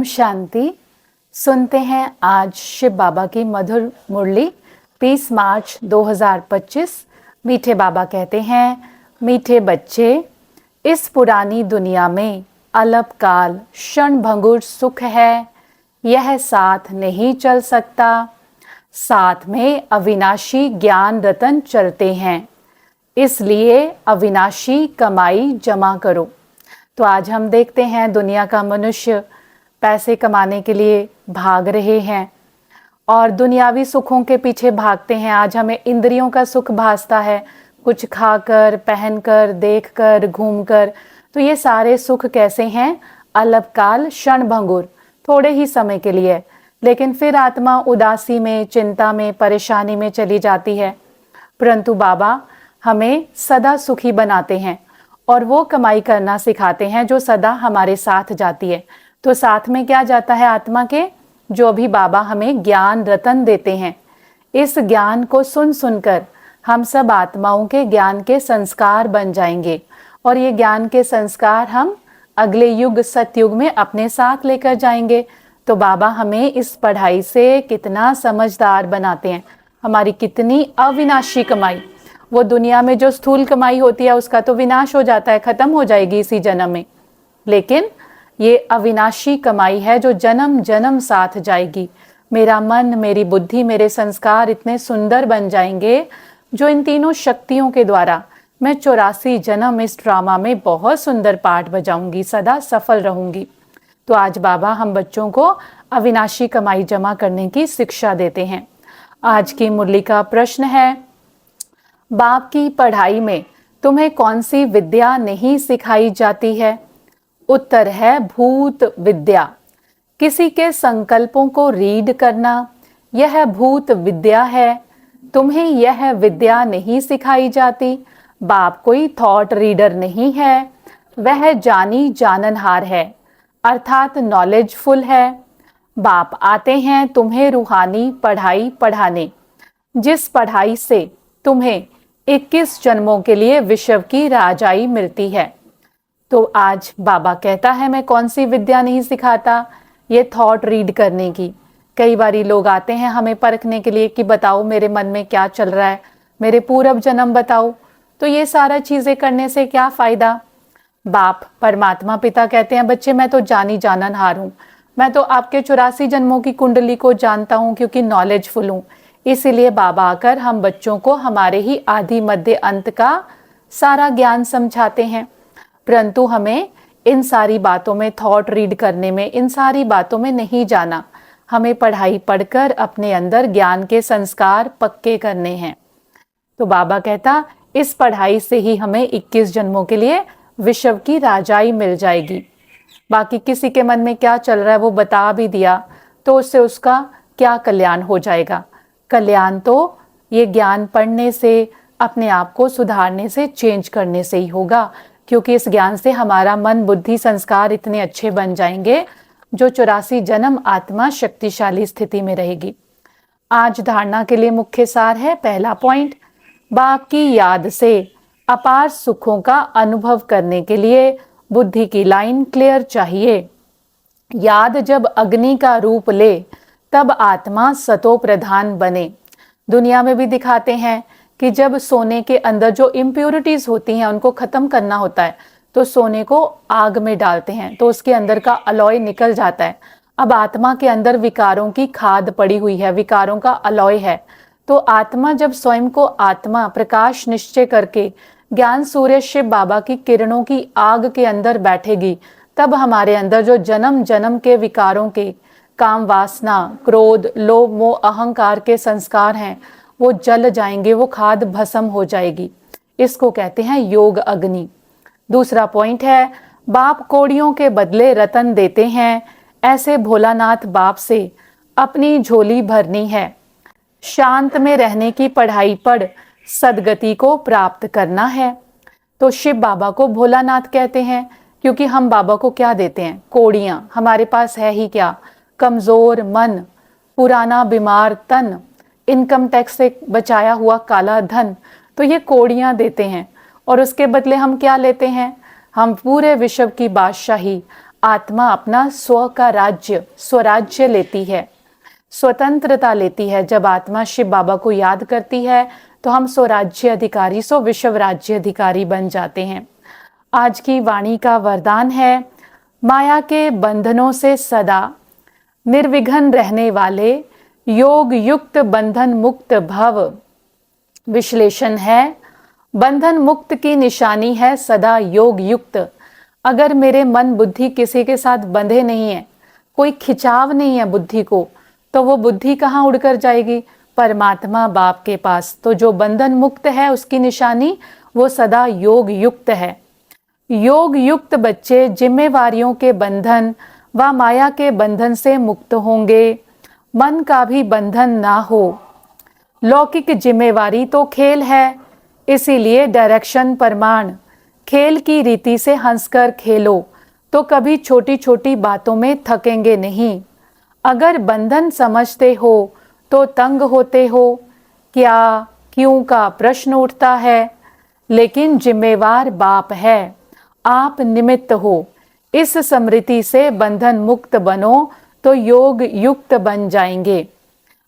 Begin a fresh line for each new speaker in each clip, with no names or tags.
शांति। सुनते हैं आज शिव बाबा की मधुर मुरली 20 मार्च 2025। मीठे बाबा कहते हैं, मीठे बच्चे, इस पुरानी दुनिया में अलपकाल क्षणभंगुर सुख है, यह साथ नहीं चल सकता। साथ में अविनाशी ज्ञान रतन चलते हैं, इसलिए अविनाशी कमाई जमा करो। तो आज हम देखते हैं दुनिया का मनुष्य पैसे कमाने के लिए भाग रहे हैं और दुनियावी सुखों के पीछे भागते हैं। आज हमें इंद्रियों का सुख भासता है, कुछ खाकर, पहनकर, देखकर, घूमकर। तो ये सारे सुख कैसे हैं? अल्पकाल क्षणभंगुर, थोड़े ही समय के लिए, लेकिन फिर आत्मा उदासी में, चिंता में, परेशानी में चली जाती है। परंतु बाबा हमें सदा सुखी बनाते हैं और वो कमाई करना सिखाते हैं जो सदा हमारे साथ जाती है। तो साथ में क्या जाता है आत्मा के? जो भी बाबा हमें ज्ञान रतन देते हैं। इस ज्ञान को सुन सुनकर हम सब आत्माओं के ज्ञान के संस्कार बन जाएंगे और ये ज्ञान के संस्कार हम अगले युग सतयुग में अपने साथ लेकर जाएंगे। तो बाबा हमें इस पढ़ाई से कितना समझदार बनाते हैं, हमारी कितनी अविनाशी कमाई। वो दुनिया में जो स्थूल कमाई होती है उसका तो विनाश हो जाता है, खत्म हो जाएगी इसी जन्म में, लेकिन ये अविनाशी कमाई है जो जन्म जन्म साथ जाएगी। मेरा मन, मेरी बुद्धि, मेरे संस्कार इतने सुंदर बन जाएंगे जो इन तीनों शक्तियों के द्वारा मैं 84 जन्म इस ड्रामा में बहुत सुंदर पार्ट बजाऊंगी, सदा सफल रहूंगी। तो आज बाबा हम बच्चों को अविनाशी कमाई जमा करने की शिक्षा देते हैं। आज की मुरली का प्रश्न है, बाप की पढ़ाई में तुम्हें कौन सी विद्या नहीं सिखाई जाती है? उत्तर है भूत विद्या। किसी के संकल्पों को रीड करना, यह भूत विद्या है। तुम्हें यह विद्या नहीं सिखाई जाती। बाप कोई थॉट रीडर नहीं है, वह जानी जाननहार है, अर्थात नॉलेजफुल है। बाप आते हैं तुम्हें रूहानी पढ़ाई पढ़ाने, जिस पढ़ाई से तुम्हें 21 जन्मों के लिए विश्व की राजाई मिलती है। तो आज बाबा कहता है मैं कौन सी विद्या नहीं सिखाता? ये थॉट रीड करने की। कई बारी लोग आते हैं हमें परखने के लिए कि बताओ मेरे मन में क्या चल रहा है, मेरे पूर्व जन्म बताओ। तो ये सारा चीजें करने से क्या फायदा? बाप परमात्मा पिता कहते हैं, बच्चे मैं तो जानी जाननहार हूं, मैं तो आपके 84 जन्मों की कुंडली को जानता हूं क्योंकि नॉलेजफुल हूं। इसीलिए बाबा आकर हम बच्चों को हमारे ही आदि मध्य अंत का सारा ज्ञान समझाते हैं। परंतु हमें इन सारी बातों में, थॉट रीड करने में, इन सारी बातों में नहीं जाना। हमें पढ़ाई पढ़कर अपने अंदर ज्ञान के संस्कार पक्के करने हैं। तो बाबा कहता इस पढ़ाई से ही हमें 21 जन्मों के लिए विश्व की राजाई मिल जाएगी। बाकी किसी के मन में क्या चल रहा है वो बता भी दिया तो उससे उसका क्या कल्याण हो जाएगा? कल्याण तो ये ज्ञान पढ़ने से, अपने आप को सुधारने से, चेंज करने से ही होगा, क्योंकि इस ज्ञान से हमारा मन, बुद्धि, संस्कार इतने अच्छे बन जाएंगे जो 84 जन्म आत्मा शक्तिशाली स्थिति में रहेगी। आज धारणा के लिए मुख्य सार है, पहला पॉइंट, बाप की याद से अपार सुखों का अनुभव करने के लिए बुद्धि की लाइन क्लियर चाहिए। याद जब अग्नि का रूप ले तब आत्मा सतो प्रधान बने। दुनिया में भी दिखाते हैं कि जब सोने के अंदर जो इम्प्योरिटीज होती हैं उनको खत्म करना होता है तो सोने को आग में डालते हैं तो उसके अंदर का अलॉय निकल जाता है। अब आत्मा के अंदर विकारों की खाद पड़ी हुई है, विकारों का अलॉय है। तो आत्मा जब स्वयं को आत्मा प्रकाश निश्चय करके ज्ञान सूर्य शिव बाबा की किरणों की आग के अंदर बैठेगी, तब हमारे अंदर जो जन्म जन्म के विकारों के, काम वासना, क्रोध, लोभ, मोह, अहंकार के संस्कार हैं वो जल जाएंगे, वो खाद भस्म हो जाएगी। इसको कहते हैं योग अग्नि। दूसरा पॉइंट है, बाप कोड़ियों के बदले रतन देते हैं, ऐसे भोलानाथ बाप से अपनी झोली भरनी है। शांत में रहने की पढ़ाई पढ़ सदगति को प्राप्त करना है। तो शिव बाबा को भोलानाथ कहते हैं क्योंकि हम बाबा को क्या देते हैं? कोड़ियां। हमारे पास है ही क्या? कमजोर मन, पुराना बीमार तन, इनकम टैक्स से बचाया हुआ काला धन। तो ये कोड़ियां देते हैं और उसके बदले हम क्या लेते हैं? हम पूरे विश्व की बादशाही, आत्मा अपना स्व का राज्य, स्वराज्य लेती है, स्वतंत्रता लेती है। जब आत्मा शिव बाबा को याद करती है तो हम स्वराज्य अधिकारी, स्व विश्व राज्य अधिकारी बन जाते हैं। आज की वाणी का वरदान है, माया के बंधनों से सदा निर्विघ्न रहने वाले योग युक्त बंधन मुक्त भव। विश्लेषण है, बंधन मुक्त की निशानी है सदा योग युक्त। अगर मेरे मन बुद्धि किसी के साथ बंधे नहीं है, कोई खिंचाव नहीं है बुद्धि को, तो वो बुद्धि कहाँ उड़कर जाएगी? परमात्मा बाप के पास। तो जो बंधन मुक्त है उसकी निशानी वो सदा योग युक्त है। योग युक्त बच्चे जिम्मेवारियों के बंधन व माया के बंधन से मुक्त होंगे। मन का भी बंधन ना हो। लौकिक जिम्मेवारी तो खेल है, इसीलिए डायरेक्शन प्रमाण, खेल की रीति से हंसकर खेलो तो कभी छोटी छोटी बातों में थकेंगे नहीं। अगर बंधन समझते हो तो तंग होते हो, क्या क्यों का प्रश्न उठता है, लेकिन जिम्मेवार बाप है, आप निमित्त हो। इस स्मृति से बंधन मुक्त बनो तो योग युक्त बन जाएंगे।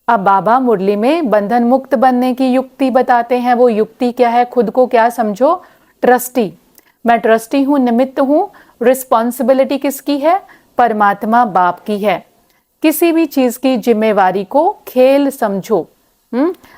अब बाबा मुरली में बंधन मुक्त बनने की युक्ति बताते हैं। वो युक्ति क्या है? खुद को क्या समझो? ट्रस्टी। मैं ट्रस्टी हूं, निमित्त हूं। रिस्पॉन्सिबिलिटी किसकी है? परमात्मा बाप की है। किसी भी चीज की जिम्मेवारी को खेल समझो।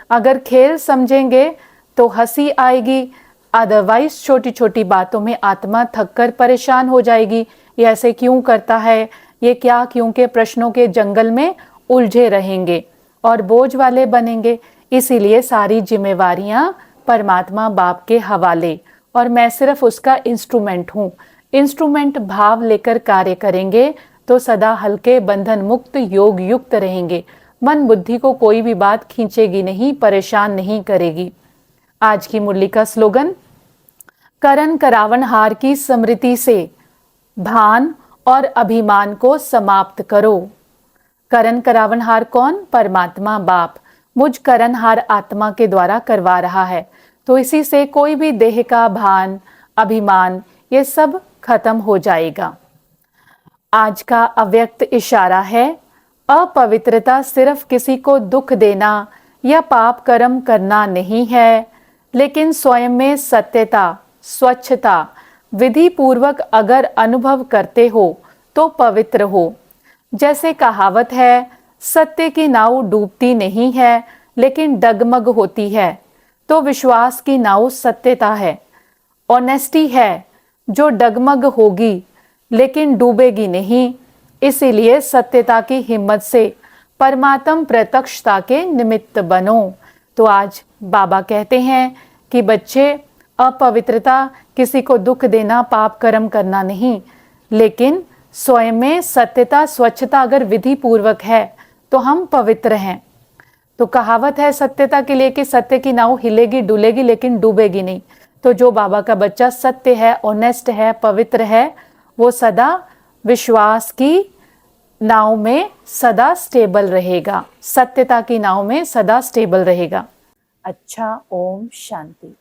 अगर खेल समझेंगे तो हंसी आएगी, अदरवाइज छोटी छोटी बातों में आत्मा थककर परेशान हो जाएगी। ये ऐसे क्यों करता है, ये क्या क्यों के प्रश्नों के जंगल में उलझे रहेंगे और बोझ वाले बनेंगे। इसीलिए सारी जिम्मेवारियां परमात्मा बाप के हवाले, और मैं सिर्फ उसका इंस्ट्रूमेंट हूँ। इंस्ट्रूमेंट भाव लेकर कार्य करेंगे तो सदा हल्के बंधन मुक्त योग युक्त रहेंगे। मन बुद्धि को कोई भी बात खींचेगी नहीं, परेशान नहीं करेगी। आज की मुरली का स्लोगन, करण करावन हार की स्मृति से भान और अभिमान को समाप्त करो। करण करावनहार कौन? परमात्मा बाप मुझ करणहार आत्मा के द्वारा करवा रहा है। तो इसी से कोई भी देह का भान, अभिमान, ये सब खत्म हो जाएगा। आज का अव्यक्त इशारा है, अपवित्रता सिर्फ किसी को दुख देना या पाप कर्म करना नहीं है, लेकिन स्वयं में सत्यता, स्वच्छता विधि पूर्वक अगर अनुभव करते हो तो पवित्र हो। जैसे कहावत है, सत्य की नाव डूबती नहीं है लेकिन डगमग होती है, तो विश्वास की नाव सत्यता है, ऑनेस्टी है, जो डगमग होगी लेकिन डूबेगी नहीं। इसीलिए सत्यता की हिम्मत से परमात्म प्रत्यक्षता के निमित्त बनो। तो आज बाबा कहते हैं कि बच्चे, अपवित्रता किसी को दुख देना, पाप कर्म करना नहीं, लेकिन स्वयं में सत्यता, स्वच्छता अगर विधि पूर्वक है तो हम पवित्र हैं। तो कहावत है सत्यता के लिए कि सत्य की नाव हिलेगी डुलेगी लेकिन डूबेगी नहीं। तो जो बाबा का बच्चा सत्य है, ऑनेस्ट है, पवित्र है, वो सदा विश्वास की नाव में सदा स्टेबल रहेगा, सत्यता की नाव में सदा स्टेबल रहेगा। अच्छा, ओम शांति।